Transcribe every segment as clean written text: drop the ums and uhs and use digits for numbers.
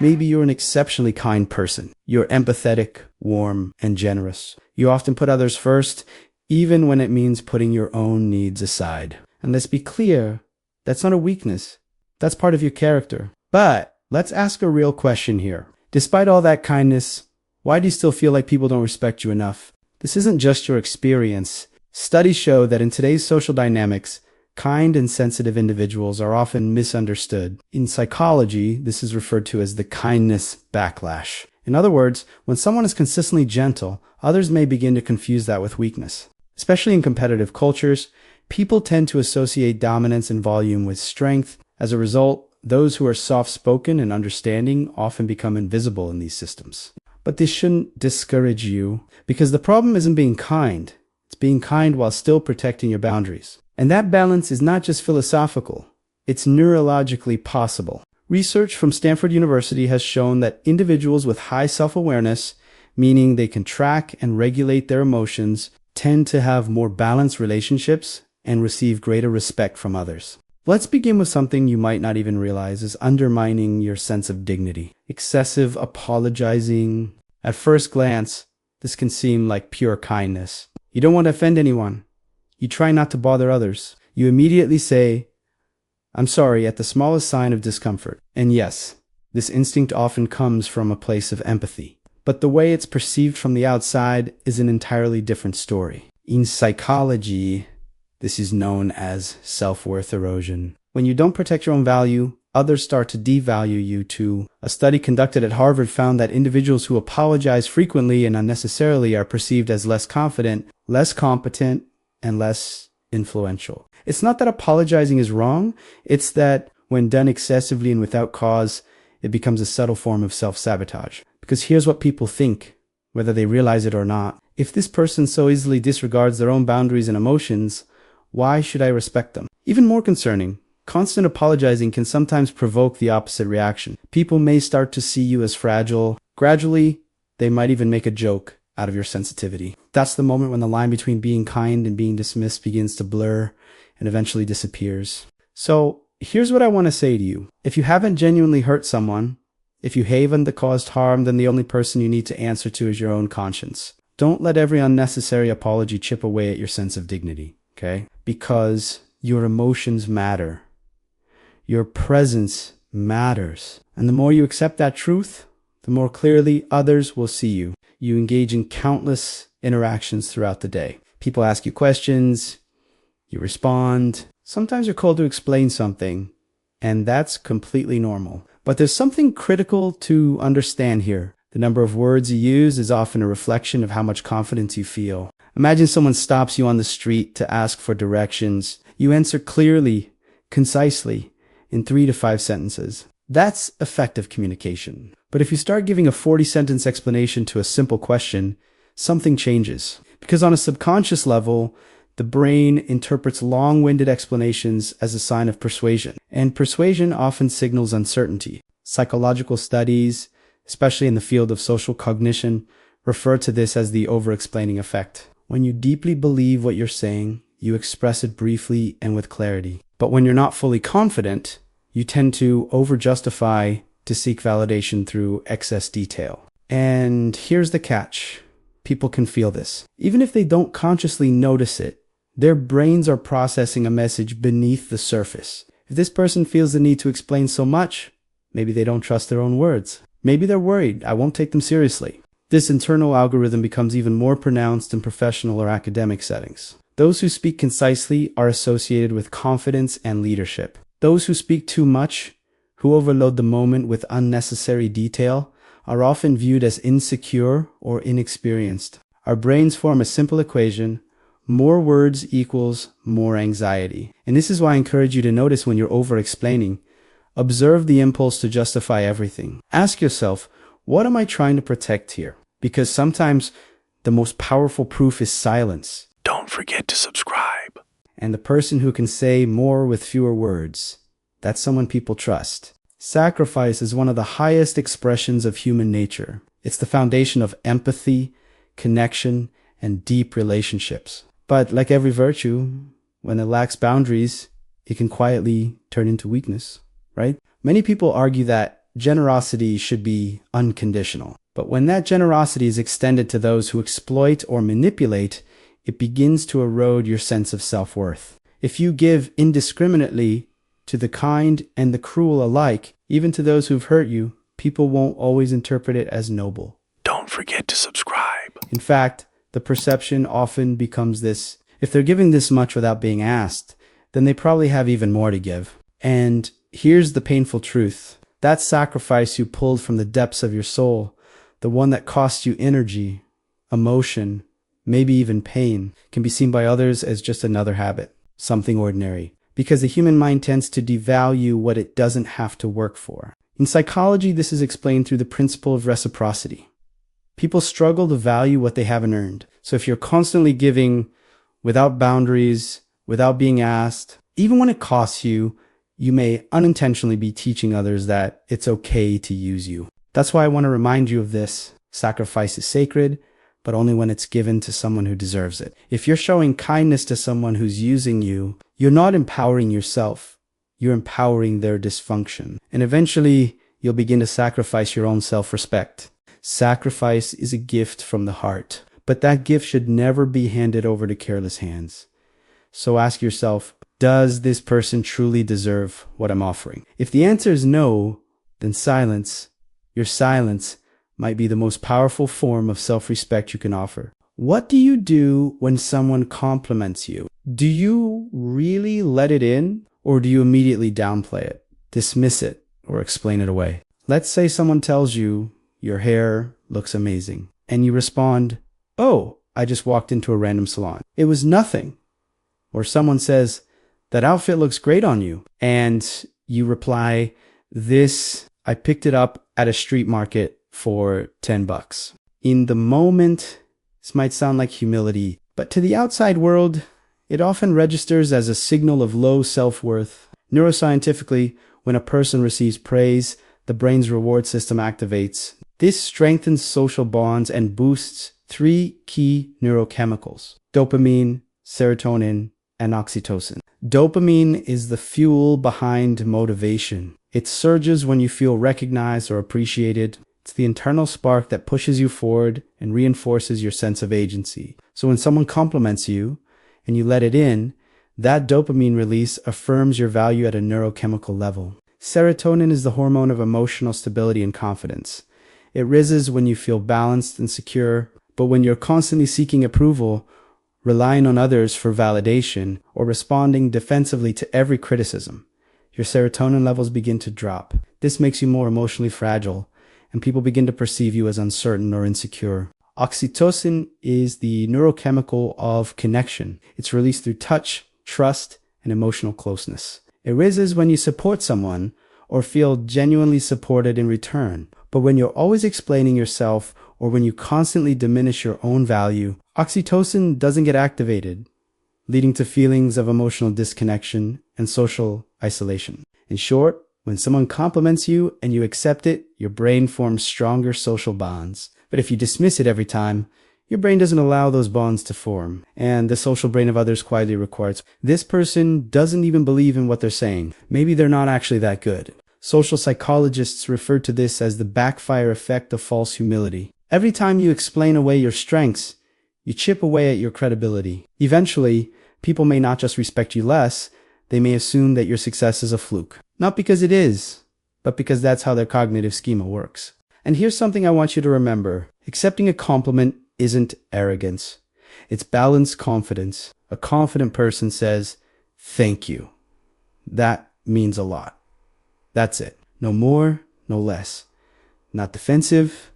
Maybe you're an exceptionally kind person. You're empathetic, warm, and generous. You often put others first, even when it means putting your own needs aside. And let's be clear, that's not a weakness. That's part of your character. But let's ask a real question here. Despite all that kindness, why do you still feel like people don't respect you enough? This isn't just your experience. Studies show that in today's social dynamics, kind and sensitive individuals are often misunderstood. In psychology, this is referred to as the kindness backlash. In other words, when someone is consistently gentle, others may begin to confuse that with weakness. Especially in competitive cultures, people tend to associate dominance and volume with strength. As a result, those who are soft-spoken and understanding often become invisible in these systems. But this shouldn't discourage you, because the problem isn't being kind. It's being kind while still protecting your boundaries. And that balance is not just philosophical, it's neurologically possible. Research from Stanford University has shown that individuals with high self-awareness, meaning they can track and regulate their emotions, tend to have more balanced relationships and receive greater respect from others. Let's begin with something you might not even realize is undermining your sense of dignity. Excessive apologizing. At first glance, this can seem like pure kindness. You don't want to offend anyone. You try not to bother others. You immediately say, "I'm sorry," at the smallest sign of discomfort. And yes, this instinct often comes from a place of empathy. But the way it's perceived from the outside is an entirely different story. In psychology, this is known as self-worth erosion. When you don't protect your own value, others start to devalue you too. A study conducted at Harvard found that individuals who apologize frequently and unnecessarily are perceived as less confident, less competent, and less influential. It's not that apologizing is wrong, it's that when done excessively and without cause, it becomes a subtle form of self-sabotage. Because here's what people think, whether they realize it or not. If this person so easily disregards their own boundaries and emotions, why should I respect them? Even more concerning, constant apologizing can sometimes provoke the opposite reaction. People may start to see you as fragile. Gradually, they might even make a joke out of your sensitivity. That's the moment when the line between being kind and being dismissed begins to blur and eventually disappears. So here's what I want to say to you. If you haven't genuinely hurt someone, if you haven't caused harm, then the only person you need to answer to is your own conscience. Don't let every unnecessary apology chip away at your sense of dignity, okay? Because your emotions matter. Your presence matters. And the more you accept that truth, the more clearly others will see you. You engage in countless interactions throughout the day. People ask you questions, you respond. Sometimes you're called to explain something, and that's completely normal. But there's something critical to understand here. The number of words you use is often a reflection of how much confidence you feel. Imagine someone stops you on the street to ask for directions. You answer clearly, concisely, in 3 to 5 sentences. That's effective communication. But if you start giving a 40-sentence explanation to a simple question, something changes. Because on a subconscious level, the brain interprets long-winded explanations as a sign of persuasion. And persuasion often signals uncertainty. Psychological studies, especially in the field of social cognition, refer to this as the over-explaining effect. When you deeply believe what you're saying, you express it briefly and with clarity. But when you're not fully confident, you tend to over-justify to seek validation through excess detail. And here's the catch. People can feel this. Even if they don't consciously notice it, their brains are processing a message beneath the surface. If this person feels the need to explain so much, maybe they don't trust their own words. Maybe they're worried I won't take them seriously. This internal algorithm becomes even more pronounced in professional or academic settings. Those who speak concisely are associated with confidence and leadership. Those who speak too much, who overload the moment with unnecessary detail, are often viewed as insecure or inexperienced. Our brains form a simple equation: more words equals more anxiety. And this is why I encourage you to notice when you're over-explaining. Observe the impulse to justify everything. Ask yourself, what am I trying to protect here? Because sometimes the most powerful proof is silence. Don't forget to subscribe. And the person who can say more with fewer words, that's someone people trust. Sacrifice is one of the highest expressions of human nature. It's the foundation of empathy, connection, and deep relationships. But like every virtue, when it lacks boundaries, it can quietly turn into weakness, right? Many people argue that generosity should be unconditional. But when that generosity is extended to those who exploit or manipulate, it begins to erode your sense of self-worth. If you give indiscriminately to the kind and the cruel alike, even to those who've hurt you, people won't always interpret it as noble. Don't forget to subscribe. In fact, the perception often becomes this: if they're giving this much without being asked, then they probably have even more to give. And here's the painful truth. That sacrifice you pulled from the depths of your soul, the one that cost you energy, emotion, maybe even pain, can be seen by others as just another habit, something ordinary, because the human mind tends to devalue what it doesn't have to work for. In psychology, this is explained through the principle of reciprocity. People struggle to value what they haven't earned. So if you're constantly giving without boundaries, without being asked, even when it costs you, you may unintentionally be teaching others that it's okay to use you. That's why I want to remind you of this. Sacrifice is sacred, but only when it's given to someone who deserves it. If you're showing kindness to someone who's using you, you're not empowering yourself. You're empowering their dysfunction. And eventually, you'll begin to sacrifice your own self-respect. Sacrifice is a gift from the heart, but that gift should never be handed over to careless hands. So ask yourself, does this person truly deserve what I'm offering? If the answer is no, then silence, your silence, might be the most powerful form of self-respect you can offer. What do you do when someone compliments you? Do you really let it in, or do you immediately downplay it, dismiss it, or explain it away? Let's say someone tells you your hair looks amazing, and you respond, "Oh, I just walked into a random salon. It was nothing." Or someone says, "That outfit looks great on you," and you reply, "I picked it up at a street market for $10. In the moment, this might sound like humility, but to the outside world, it often registers as a signal of low self-worth. Neuroscientifically, when a person receives praise, the brain's reward system activates. This strengthens social bonds and boosts three key neurochemicals: dopamine, serotonin, and oxytocin. Dopamine is the fuel behind motivation. It surges when you feel recognized or appreciated. It's the internal spark that pushes you forward and reinforces your sense of agency. So when someone compliments you and you let it in, that dopamine release affirms your value at a neurochemical level. Serotonin is the hormone of emotional stability and confidence. It rises when you feel balanced and secure, but when you're constantly seeking approval, relying on others for validation, or responding defensively to every criticism, your serotonin levels begin to drop. This makes you more emotionally fragile, and people begin to perceive you as uncertain or insecure. Oxytocin is the neurochemical of connection. It's released through touch, trust, and emotional closeness. It rises when you support someone or feel genuinely supported in return. But when you're always explaining yourself, or when you constantly diminish your own value, oxytocin doesn't get activated, leading to feelings of emotional disconnection and social isolation. In short, when someone compliments you and you accept it, your brain forms stronger social bonds. But if you dismiss it every time, your brain doesn't allow those bonds to form, and the social brain of others quietly records, "This person doesn't even believe in what they're saying. Maybe they're not actually that good." Social psychologists refer to this as the backfire effect of false humility. Every time you explain away your strengths, you chip away at your credibility. Eventually, people may not just respect you less, they may assume that your success is a fluke. Not because it is, but because that's how their cognitive schema works. And here's something I want you to remember. Accepting a compliment isn't arrogance. It's balanced confidence. A confident person says, "Thank you. That means a lot." That's it. No more, no less. Not defensive,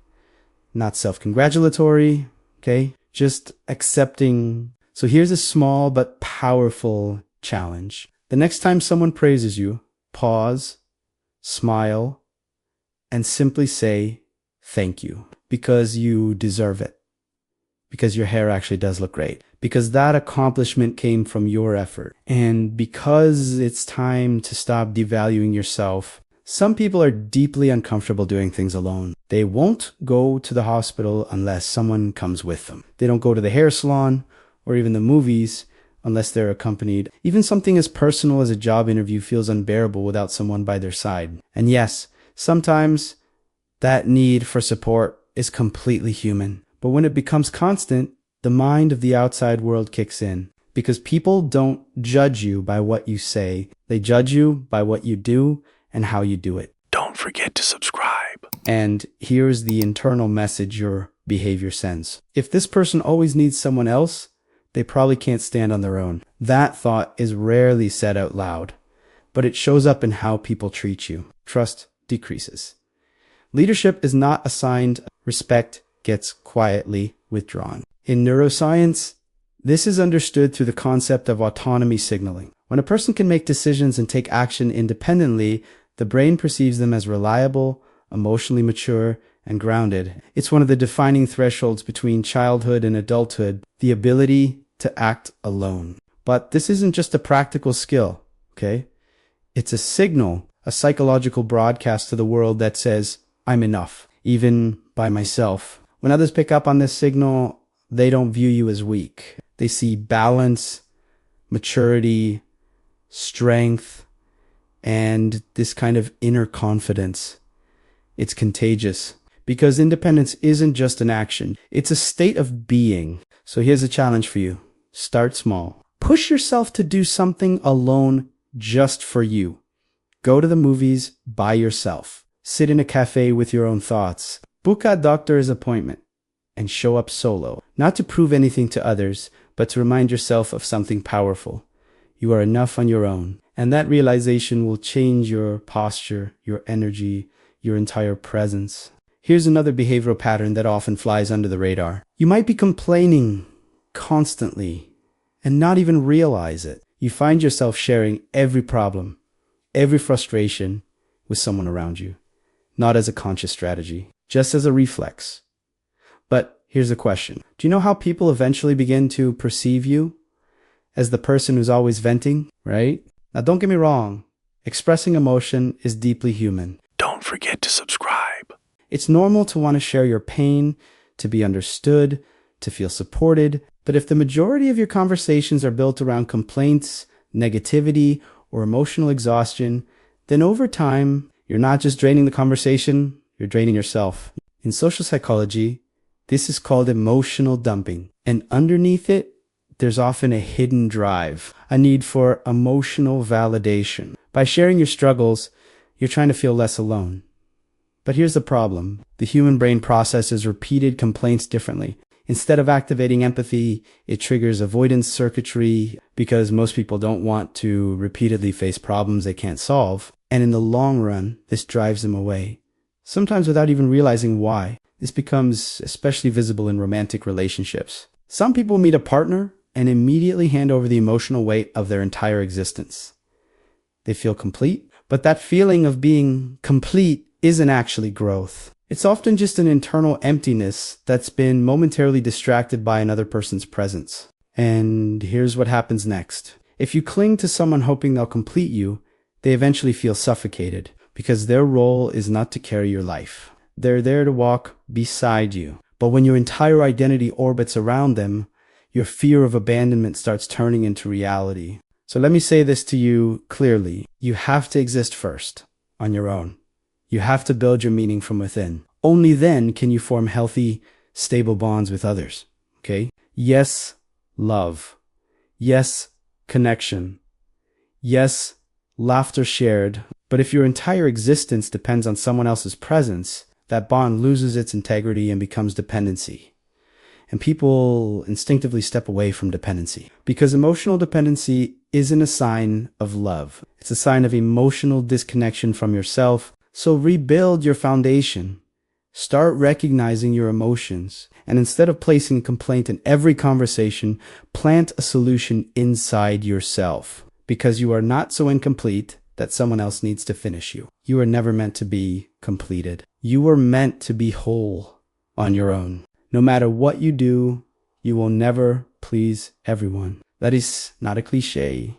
not self-congratulatory, okay? Just accepting. So here's a small but powerful challenge. The next time someone praises you, pause, smile, and simply say, "Thank you," because you deserve it. Because your hair actually does look great. Because that accomplishment came from your effort. And because it's time to stop devaluing yourself. Some people are deeply uncomfortable doing things alone. They won't go to the hospital unless someone comes with them. They don't go to the hair salon or even the movies unless they're accompanied. Even something as personal as a job interview feels unbearable without someone by their side. And yes, Sometimes that need for support is completely human. But when it becomes constant, the mind of the outside world kicks in. Because people don't judge you by what you say. They judge you by what you do and how you do it. Don't forget to subscribe. And here's the internal message your behavior sends. If this person always needs someone else, they probably can't stand on their own. That thought is rarely said out loud, but it shows up in how people treat you. Trust decreases. Leadership is not assigned. Respect gets quietly withdrawn. In neuroscience, this is understood through the concept of autonomy signaling. When a person can make decisions and take action independently, the brain perceives them as reliable, emotionally mature, and grounded. It's one of the defining thresholds between childhood and adulthood, the ability to act alone. But this isn't just a practical skill, okay? It's a signal, a psychological broadcast to the world that says, I'm enough, even by myself. When others pick up on this signal, they don't view you as weak. They see balance, maturity, strength, and this kind of inner confidence. It's contagious because independence isn't just an action. It's a state of being. So here's a challenge for you. Start small. Push yourself to do something alone just for you. Go to the movies by yourself. Sit in a cafe with your own thoughts. Book a doctor's appointment and show up solo. Not to prove anything to others, but to remind yourself of something powerful. You are enough on your own. And that realization will change your posture, your energy, your entire presence. Here's another behavioral pattern that often flies under the radar. You might be complaining constantly and not even realize it. You find yourself sharing every problem, every frustration with someone around you, not as a conscious strategy, just as a reflex. But here's the question. Do you know how people eventually begin to perceive you? As the person who's always venting, right? Now don't get me wrong, expressing emotion is deeply human. Don't forget to subscribe. It's normal to want to share your pain, to be understood, to feel supported. But if the majority of your conversations are built around complaints, negativity, or emotional exhaustion, then over time, you're not just draining the conversation, you're draining yourself. In social psychology, this is called emotional dumping. And underneath it, there's often a hidden drive, a need for emotional validation. By sharing your struggles, you're trying to feel less alone. But here's the problem. The human brain processes repeated complaints differently. Instead of activating empathy, it triggers avoidance circuitry because most people don't want to repeatedly face problems they can't solve. And in the long run, this drives them away. Sometimes without even realizing why. This becomes especially visible in romantic relationships. Some people meet a partner and immediately hand over the emotional weight of their entire existence. They feel complete, but that feeling of being complete isn't actually growth. It's often just an internal emptiness that's been momentarily distracted by another person's presence. And here's what happens next. If you cling to someone hoping they'll complete you, they eventually feel suffocated because their role is not to carry your life. They're there to walk beside you. But when your entire identity orbits around them, your fear of abandonment starts turning into reality. So let me say this to you clearly. You have to exist first, on your own. You have to build your meaning from within. Only then can you form healthy, stable bonds with others. Okay? Yes, love. Yes, connection. Yes, laughter shared. But if your entire existence depends on someone else's presence, that bond loses its integrity and becomes dependency. And people instinctively step away from dependency because emotional dependency isn't a sign of love. It's a sign of emotional disconnection from yourself. So rebuild your foundation. Start recognizing your emotions. And instead of placing complaint in every conversation, plant a solution inside yourself because you are not so incomplete that someone else needs to finish you. You are never meant to be completed. You were meant to be whole on your own. No matter what you do, you will never please everyone. That is not a cliche.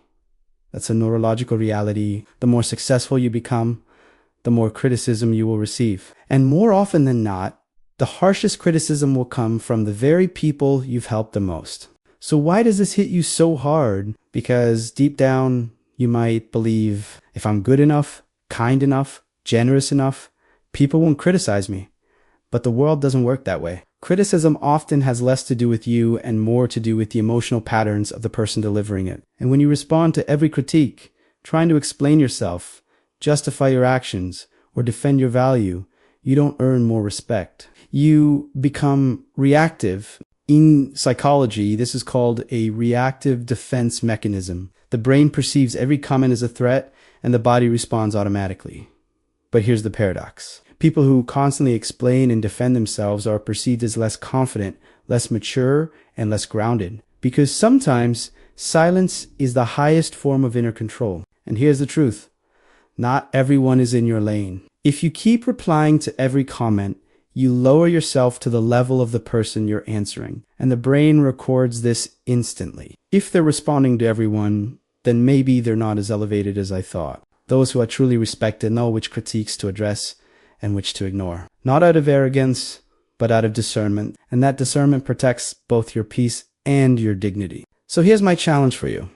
That's a neurological reality. The more successful you become, the more criticism you will receive. And more often than not, the harshest criticism will come from the very people you've helped the most. So why does this hit you so hard? Because deep down, you might believe, if I'm good enough, kind enough, generous enough, people won't criticize me. But the world doesn't work that way. Criticism often has less to do with you and more to do with the emotional patterns of the person delivering it. And when you respond to every critique, trying to explain yourself, justify your actions, or defend your value, you don't earn more respect. You become reactive. In psychology, this is called a reactive defense mechanism. The brain perceives every comment as a threat, and the body responds automatically. But here's the paradox. People who constantly explain and defend themselves are perceived as less confident, less mature, and less grounded. Because sometimes silence is the highest form of inner control. And here's the truth. Not everyone is in your lane. If you keep replying to every comment, you lower yourself to the level of the person you're answering. And the brain records this instantly. If they're responding to everyone, then maybe they're not as elevated as I thought. Those who are truly respected know which critiques to address and which to ignore. Not out of arrogance, but out of discernment. And that discernment protects both your peace and your dignity. So here's my challenge for you.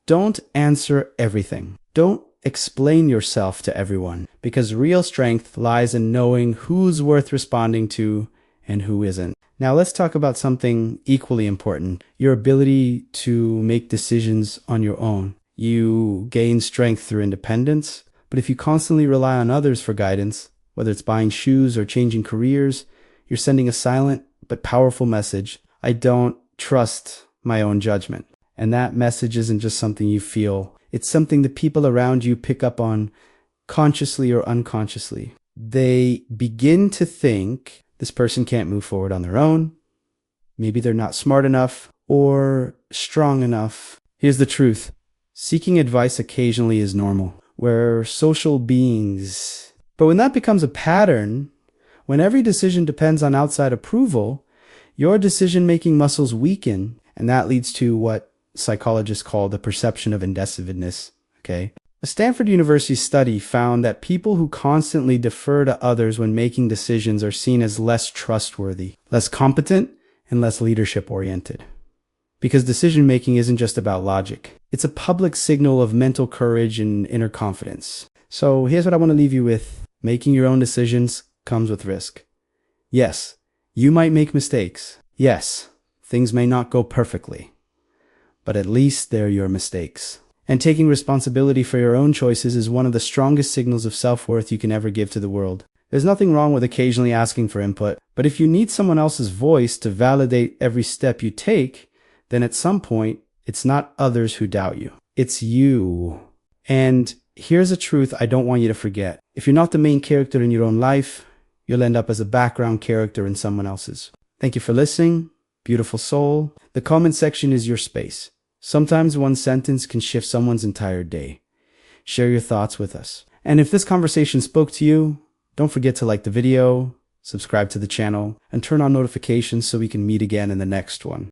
Don't answer everything. Don't explain yourself to everyone, because real strength lies in knowing who's worth responding to and who isn't. Now let's talk about something equally important, your ability to make decisions on your own. You gain strength through independence, but if you constantly rely on others for guidance, whether it's buying shoes or changing careers, you're sending a silent but powerful message. I don't trust my own judgment. And that message isn't just something you feel. It's something the people around you pick up on consciously or unconsciously. They begin to think this person can't move forward on their own. Maybe they're not smart enough or strong enough. Here's the truth. Seeking advice occasionally is normal. We're social beings. But when that becomes a pattern, when every decision depends on outside approval, your decision-making muscles weaken, and that leads to what psychologists call the perception of indecisiveness. Okay? A Stanford University study found that people who constantly defer to others when making decisions are seen as less trustworthy, less competent, and less leadership-oriented. Because decision-making isn't just about logic. It's a public signal of mental courage and inner confidence. So here's what I want to leave you with. Making your own decisions comes with risk. Yes, you might make mistakes. Yes, things may not go perfectly. But at least they're your mistakes. And taking responsibility for your own choices is one of the strongest signals of self-worth you can ever give to the world. There's nothing wrong with occasionally asking for input, but if you need someone else's voice to validate every step you take, then at some point, it's not others who doubt you. It's you. And here's a truth I don't want you to forget. If you're not the main character in your own life, you'll end up as a background character in someone else's. Thank you for listening, beautiful soul. The comment section is your space. Sometimes one sentence can shift someone's entire day. Share your thoughts with us. And if this conversation spoke to you, don't forget to like the video, subscribe to the channel, and turn on notifications so we can meet again in the next one.